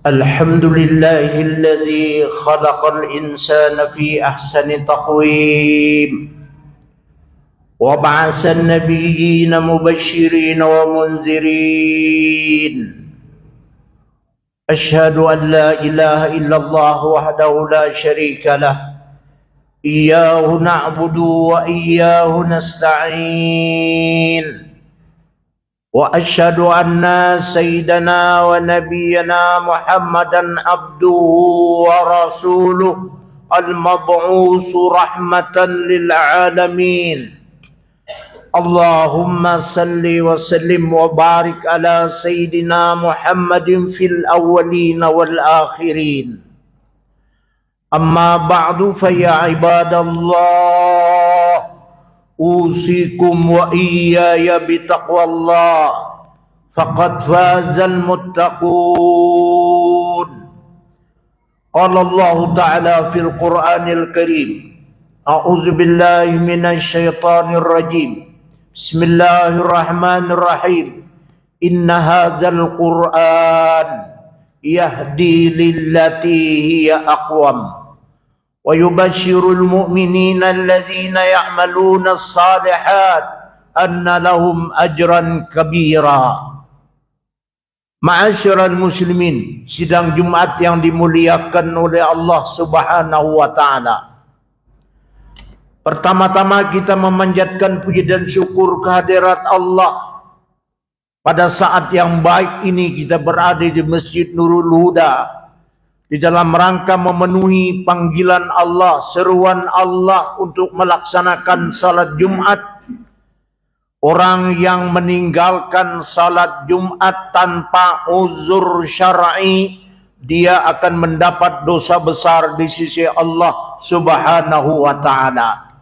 الحمد لله الذي خلق الإنسان في أحسن تقويم وبعث النبيين مبشرين ومنذرين. أشهد أن لا إله إلا الله وحده لا شريك له إياه نعبد وإياه نستعين. وأشهد أن سيدنا ونبينا محمدا عبده ورسوله المبعوث رحمة للعالمين. اللهم صل وسلم وبارك على سيدنا محمد في الأولين والآخرين. أما بعد فيا عباد الله أوصيكم وإياي بتقوى الله فقد فاز المتقون. قال الله تعالى في القرآن الكريم: أعوذ بالله من الشيطان الرجيم. بسم الله الرحمن الرحيم. إن هذا القرآن يهدي للتي هي أقوم ويبشر المؤمنين الذين يعملون الصالحات أن لهم أجرا كبيرا. Ma'asyiral muslimin, sidang Jumat yang dimuliakan oleh Allah Subhanahu wa taala. Pertama-tama kita memanjatkan puji dan syukur kehadirat Allah. Pada saat yang baik ini kita berada di Masjid Nurul Huda di dalam rangka memenuhi panggilan Allah, seruan Allah untuk melaksanakan salat Jumat. Orang yang meninggalkan salat Jumat tanpa uzur syar'i, dia akan mendapat dosa besar di sisi Allah Subhanahu wa taala.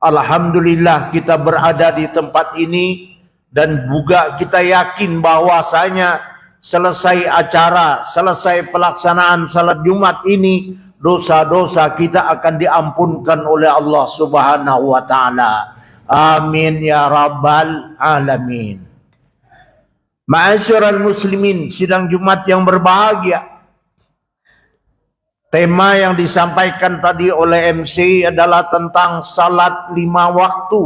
Alhamdulillah kita berada di tempat ini dan juga kita yakin bahwasanya selesai acara, selesai pelaksanaan salat Jumat ini, dosa-dosa kita akan diampunkan oleh Allah Subhanahu wa taala. Amin ya rabbal alamin. Ma'asyiral muslimin, sidang Jumat yang berbahagia. Tema yang disampaikan tadi oleh MC adalah tentang salat 5 waktu.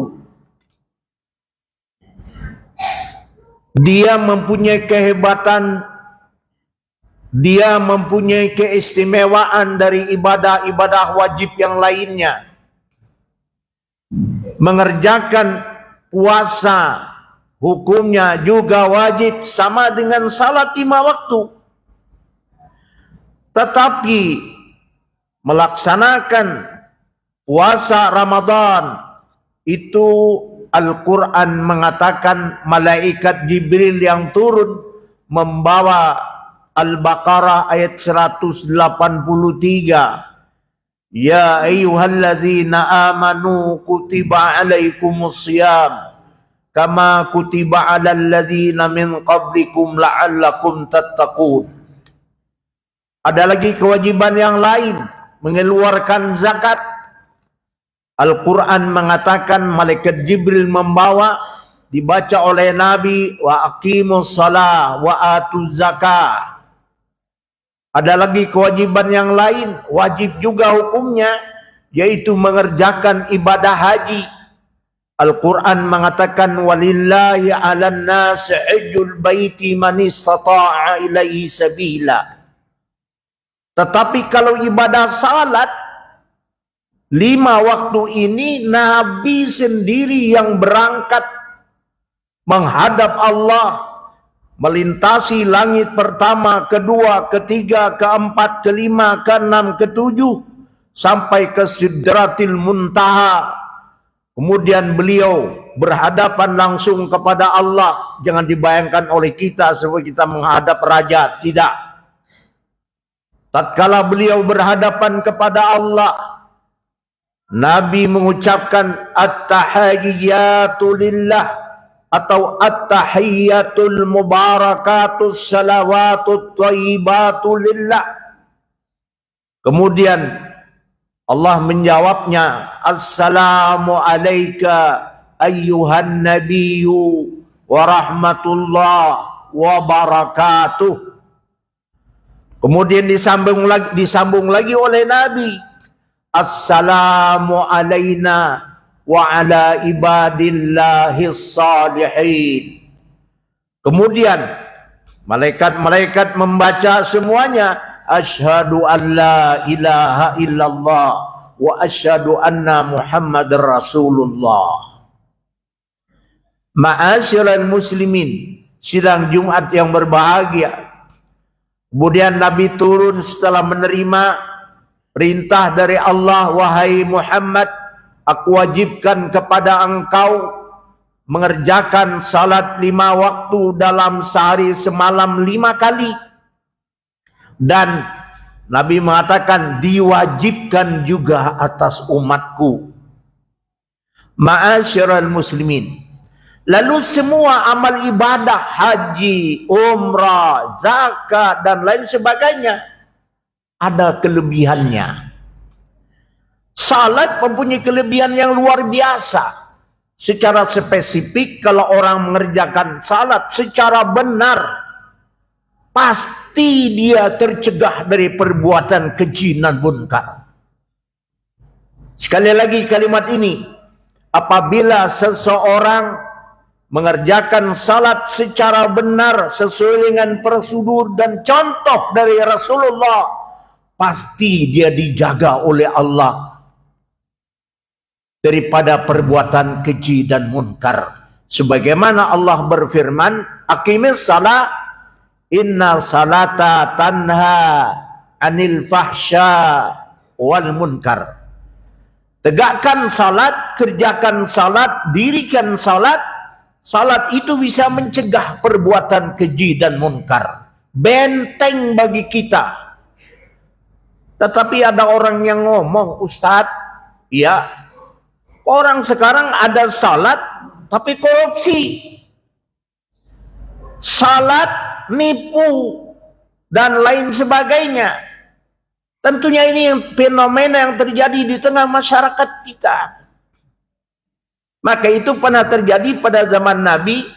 Dia mempunyai kehebatan, dia mempunyai keistimewaan dari ibadah-ibadah wajib yang lainnya. Mengerjakan puasa hukumnya juga wajib sama dengan salat 5 waktu. Tetapi melaksanakan puasa Ramadan itu Al-Quran mengatakan malaikat Jibril yang turun membawa Al-Baqarah ayat 183. Ya ayyuhallazina amanu kutiba alaikumusiyam kama kutiba alal ladzina min qablikum la'allakum tattaqun. Ada lagi kewajiban yang lain, mengeluarkan zakat. Al-Quran mengatakan malaikat Jibril membawa, dibaca oleh Nabi, wa aqimus shalah wa atuz zakah. Ada lagi kewajiban yang lain, wajib juga hukumnya, yaitu mengerjakan ibadah haji. Al-Quran mengatakan walillahi 'alan nasi hajjul baiti man istata'a ilaihi sabila. Tetapi kalau ibadah salat 5 waktu ini, Nabi sendiri yang berangkat menghadap Allah, melintasi langit pertama, kedua, ketiga, keempat, kelima, keenam, ketujuh, sampai ke Sidratil Muntaha. Kemudian beliau berhadapan langsung kepada Allah. Jangan dibayangkan oleh kita seperti kita menghadap raja, tidak. Tatkala beliau berhadapan kepada Allah, Nabi mengucapkan at-tahiyyatu lillah atau at-tahiyyatul mubarakatus salawatut thayyibatu lillah. Kemudian Allah menjawabnya, assalamu alayka ayyuhan nabiyyu wa rahmatullah wa barakatuh. Kemudian disambung lagi oleh Nabi, assalamu alaina wa ala ibadillahis salihin. Kemudian malaikat-malaikat membaca semuanya, asyhadu an la ilaha illallah wa asyhadu anna muhammadar rasulullah. Ma'asyiral muslimin, sidang Jumat yang berbahagia. Kemudian Nabi turun setelah menerima perintah dari Allah, wahai Muhammad, aku wajibkan kepada engkau mengerjakan salat 5 waktu dalam sehari semalam 5 kali. Dan Nabi mengatakan diwajibkan juga atas umatku. Ma'asyiral muslimin, lalu semua amal ibadah, haji, umrah, zakat, dan lain sebagainya ada kelebihannya. Salat mempunyai kelebihan yang luar biasa. Secara spesifik, kalau orang mengerjakan salat secara benar, pasti dia tercegah dari perbuatan keji dan munkar. Sekali lagi kalimat ini, apabila seseorang mengerjakan salat secara benar sesuai dengan prosedur dan contoh dari Rasulullah, pasti dia dijaga oleh Allah daripada perbuatan keji dan munkar. Sebagaimana Allah berfirman, aqimis salat, inna salata tanha anil fahsya wal munkar. Tegakkan salat, kerjakan salat, dirikan salat. Salat itu bisa mencegah perbuatan keji dan munkar. Benteng bagi kita. Tetapi ada orang yang ngomong, Ustadz, ya, orang sekarang ada salat tapi korupsi. Salat nipu dan lain sebagainya. Tentunya ini fenomena yang terjadi di tengah masyarakat kita. Maka itu pernah terjadi pada zaman Nabi.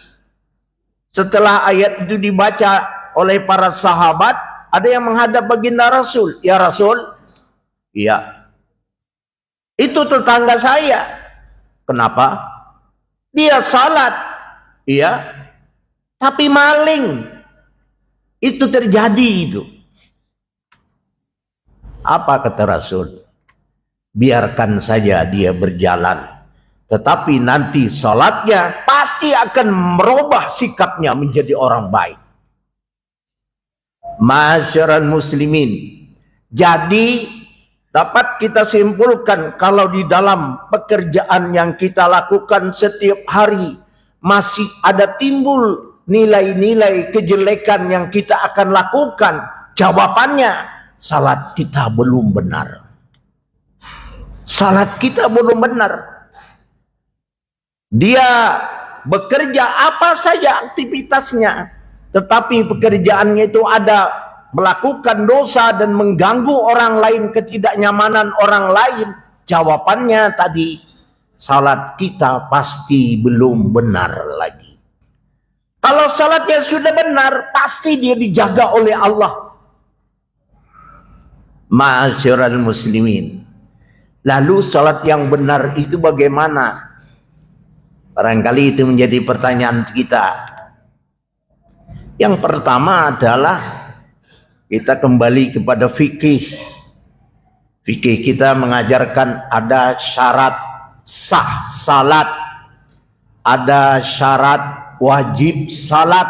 Setelah ayat itu dibaca oleh para sahabat, ada yang menghadap baginda Rasul. Ya Rasul, iya, itu tetangga saya. Kenapa? Dia salat, iya, tapi maling. Itu terjadi itu. Apa kata Rasul? Biarkan saja dia berjalan. Tetapi nanti salatnya pasti akan merubah sikapnya menjadi orang baik. Ma'asyiral muslimin. Jadi dapat kita simpulkan kalau di dalam pekerjaan yang kita lakukan setiap hari masih ada timbul nilai-nilai kejelekan yang kita akan lakukan, jawabannya salat kita belum benar. Salat kita belum benar. Dia bekerja apa saja aktivitasnya, tetapi pekerjaannya itu ada melakukan dosa dan mengganggu orang lain, ketidaknyamanan orang lain. Jawabannya tadi, salat kita pasti belum benar lagi. Kalau salatnya sudah benar, pasti dia dijaga oleh Allah. Ma'asyiral muslimin. Lalu salat yang benar itu bagaimana? Barangkali itu menjadi pertanyaan kita. Yang pertama adalah kita kembali kepada fikih. Fikih kita mengajarkan ada syarat sah salat, ada syarat wajib salat.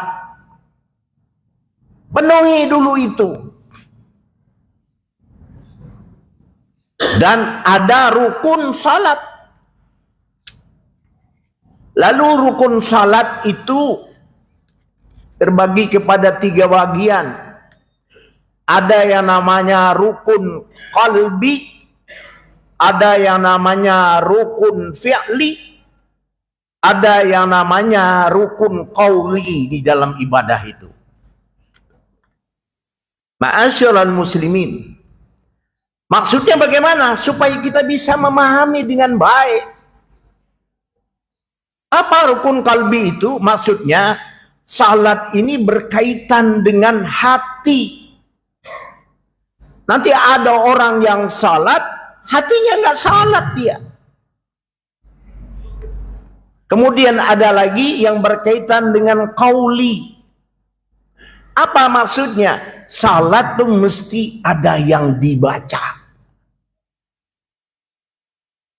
Penuhi dulu itu. Dan ada rukun salat. Lalu rukun salat itu terbagi kepada 3 bagian. Ada yang namanya rukun qalbi, ada yang namanya rukun fi'li, ada yang namanya rukun qauli di dalam ibadah itu. Ma'asyiral muslimin. Maksudnya bagaimana? Supaya kita bisa memahami dengan baik. Apa rukun kalbi itu? Maksudnya salat ini berkaitan dengan hati. Nanti ada orang yang salat, hatinya nggak salat dia. Kemudian ada lagi yang berkaitan dengan qauli. Apa maksudnya? Salat tuh mesti ada yang dibaca.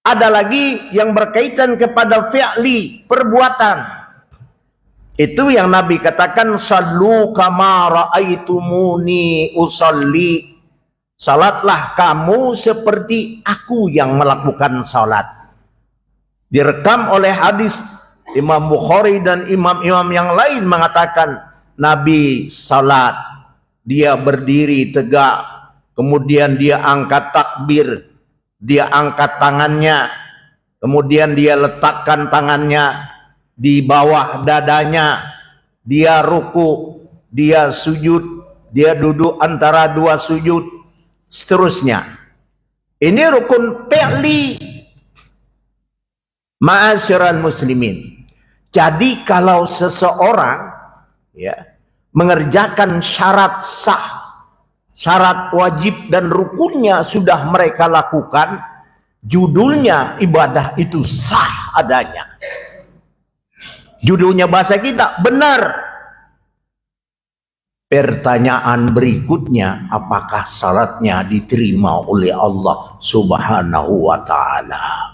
Ada lagi yang berkaitan kepada fi'li, perbuatan. Itu yang Nabi katakan, sallu kama ra'aitumuni usalli. Salatlah kamu seperti aku yang melakukan salat. Direkam oleh hadis Imam Bukhari dan imam-imam yang lain mengatakan, Nabi salat, dia berdiri tegak, kemudian dia angkat takbir, dia angkat tangannya, kemudian dia letakkan tangannya di bawah dadanya, dia ruku, dia sujud, dia duduk antara dua sujud, seterusnya. Ini rukun fi'li. Ma'asyiral muslimin. Jadi kalau seseorang mengerjakan syarat sah, syarat wajib dan rukunnya sudah mereka lakukan, judulnya ibadah itu sah adanya. Judulnya bahasa kita benar. Pertanyaan berikutnya, apakah salatnya diterima oleh Allah Subhanahu wa ta'ala?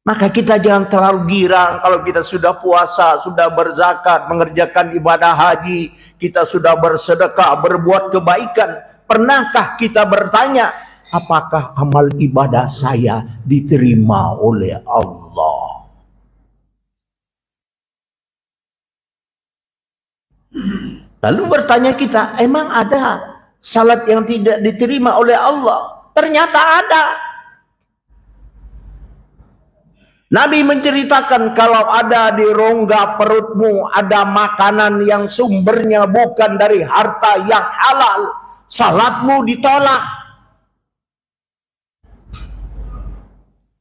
Maka kita jangan terlalu girang kalau kita sudah puasa, sudah berzakat, mengerjakan ibadah haji, kita sudah bersedekah, berbuat kebaikan. Pernahkah kita bertanya, apakah amal ibadah saya diterima oleh Allah? Lalu bertanya kita, emang ada salat yang tidak diterima oleh Allah? Ternyata ada. Nabi menceritakan kalau ada di rongga perutmu ada makanan yang sumbernya bukan dari harta yang halal, salatmu ditolak.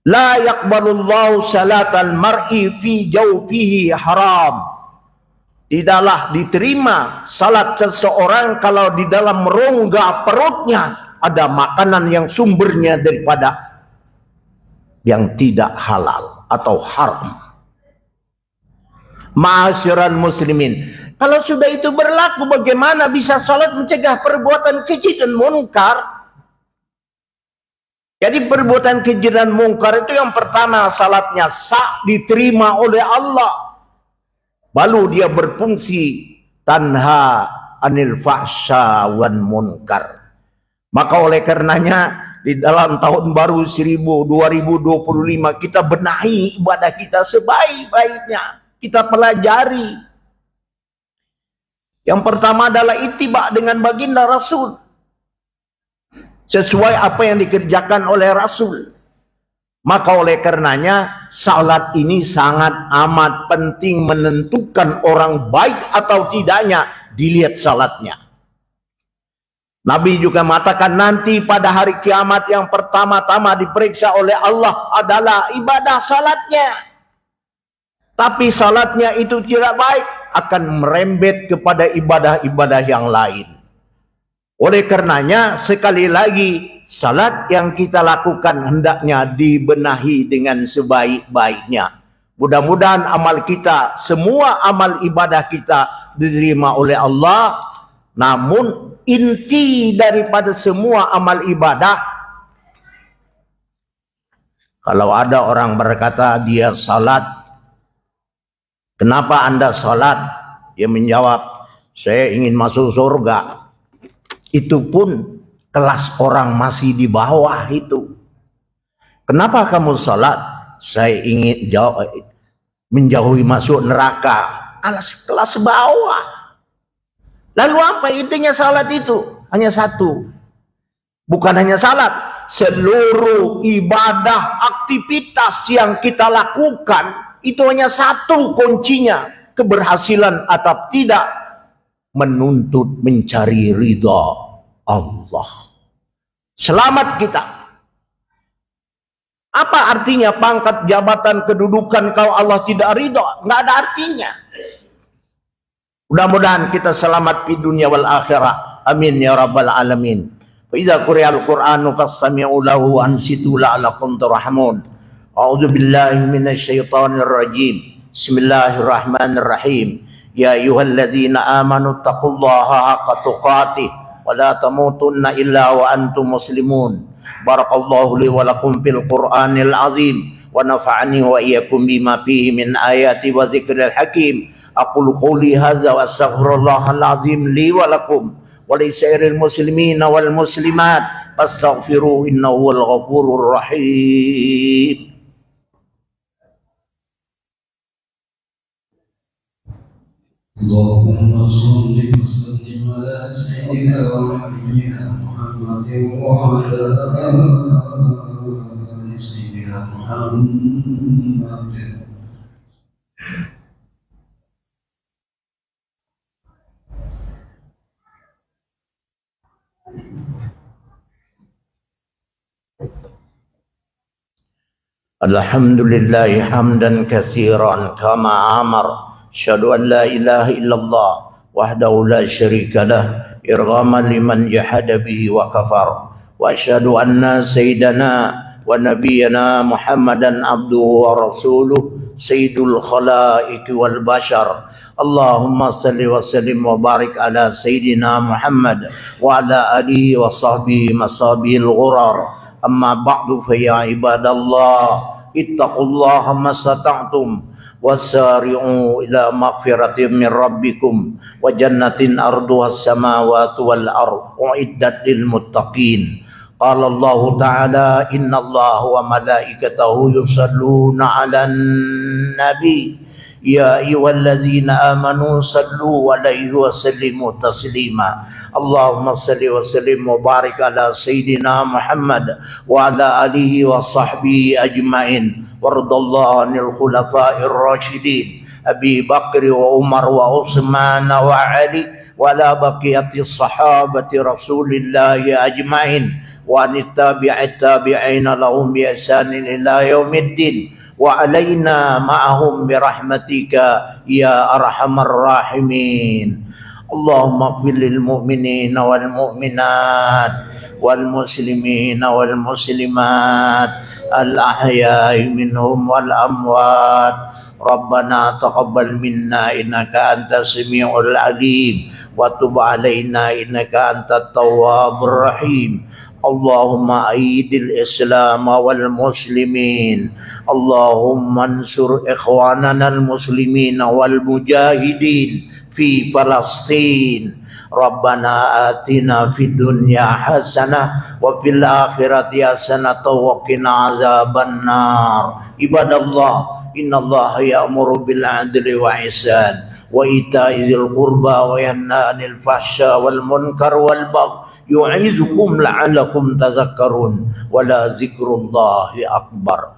La yaqbalullahu salatal mar'i fi jawfihi haram. Tidaklah diterima salat seseorang kalau di dalam rongga perutnya ada makanan yang sumbernya daripada yang tidak halal atau haram. Ma'asyiral muslimin, kalau sudah itu berlaku, bagaimana bisa salat mencegah perbuatan keji dan munkar? Jadi perbuatan keji dan munkar itu yang pertama, salatnya sah, diterima oleh Allah. Lalu dia berfungsi tanha anil fahsya wan munkar. Maka oleh karenanya di dalam tahun baru 2025 kita benahi ibadah kita sebaik-baiknya. Kita pelajari. Yang pertama adalah ittiba dengan baginda Rasul. Sesuai apa yang dikerjakan oleh Rasul. Maka oleh karenanya salat ini sangat amat penting, menentukan orang baik atau tidaknya dilihat salatnya. Nabi juga mengatakan nanti pada hari kiamat yang pertama-tama diperiksa oleh Allah adalah ibadah salatnya. Tapi salatnya itu tidak baik, akan merembet kepada ibadah-ibadah yang lain. Oleh karenanya sekali lagi salat yang kita lakukan hendaknya dibenahi dengan sebaik-baiknya. Mudah-mudahan amal kita, semua amal ibadah kita diterima oleh Allah. Namun inti daripada semua amal ibadah, kalau ada orang berkata dia salat, kenapa Anda salat? Dia menjawab, saya ingin masuk surga. Itu pun kelas orang masih di bawah itu. Kenapa kamu salat? Saya ingin menjauhi masuk neraka. Kelas bawah. Lalu apa intinya salat itu? Hanya satu. Bukan hanya salat, seluruh ibadah, aktivitas yang kita lakukan itu hanya satu kuncinya, keberhasilan atau tidak, menuntut mencari ridha Allah. Selamat kita. Apa artinya pangkat, jabatan, kedudukan kalau Allah tidak ridha? Nggak ada artinya. Mudah-mudahan kita selamat di dunia wal akhirah. Amin ya rabbal alamin. فإذا قرئ القرآن فاستمعوا له وأنصتوا لعلكم ترحمون. أعوذ بالله من الشيطان الرجيم. بسم الله الرحمن الرحيم. يا أيها الذين آمنوا اتقوا الله حق تقاته ولا تموتن إلا وأنتم مسلمون. بارك الله لي ولكم في القرآن العظيم ونفعني وإياكم بما فيه من آيات وذكر الحكيم. أقول قولي هذا وأستغفر الله العظيم لي ولكم ولسائر المسلمين والمسلمات فاستغفروه إنه هو الغفور الرحيم. اللهم صل وسلم على سيدنا ونبينا محمد وعلى آل سيدنا محمد. Alhamdulillah hamdan katsiran kama amar. Asyhadu an la ilaha illallah wahdahu la syarika lah irghaman liman jahada bihi wa kafar. Wa asyhadu anna sayyidana wa nabiyyana Muhammadan abduhu wa rasuluh sayyidul khalaiqi wal bashar. Allahumma salli wa sallim wa barik ala sayyidina Muhammad wa ala alihi wa sahbihi masabil ghurar. Amma ba'du fa ya ibadallah ittaqullaha mastata'tum wasari'u ila maghfiratin min rabbikum wa jannatin arduha as-samawati wal ard uiddat lil muttaqin. Qala Allah ta'ala innallaha wa malaikatahu yusalluna 'alan nabi ya ayyuhalladzina amanu sallu 'alaihi wa sallimu taslima. Allahumma salli wa sallim wa barik ala sayyidina Muhammad wa ala alihi wa sahbihi ajmain. Wardallahu anil khulafa'ir rasyidin Abi Bakr wa Umar wa Utsman wa Ali wa la baqiyati sahabati Rasulillah ajmain wa anit tabi'it tabi'ina lahum bi ihsanin ila yaumiddin wa alaina ma'ahum bi rahmatika ya arhamar rahimin. Allahumma ighfir lil mu'minina wal mu'minat wal muslimina wal muslimat al ahya'i minhum wal amwat. Rabbana taqabbal minna innaka antas samiul alim wa tub alaina innaka antat tawwabur rahim. Allahumma aidil Islam wal muslimin. Allahumma ansur ikhwanana al muslimin wal mujahidin fi Palestin. Rabbana atina fid dunya hasanah wa fil akhirati hasanah wa qina azabannar. Ibadallah, innallaha ya'muru bil 'adli wa ihsan wa ita'i dzil qurba wa yanha 'anil fahsya wal munkar wal baghi yu'izukum la'allakum tadhakkarun wa la dzikrullahi akbar.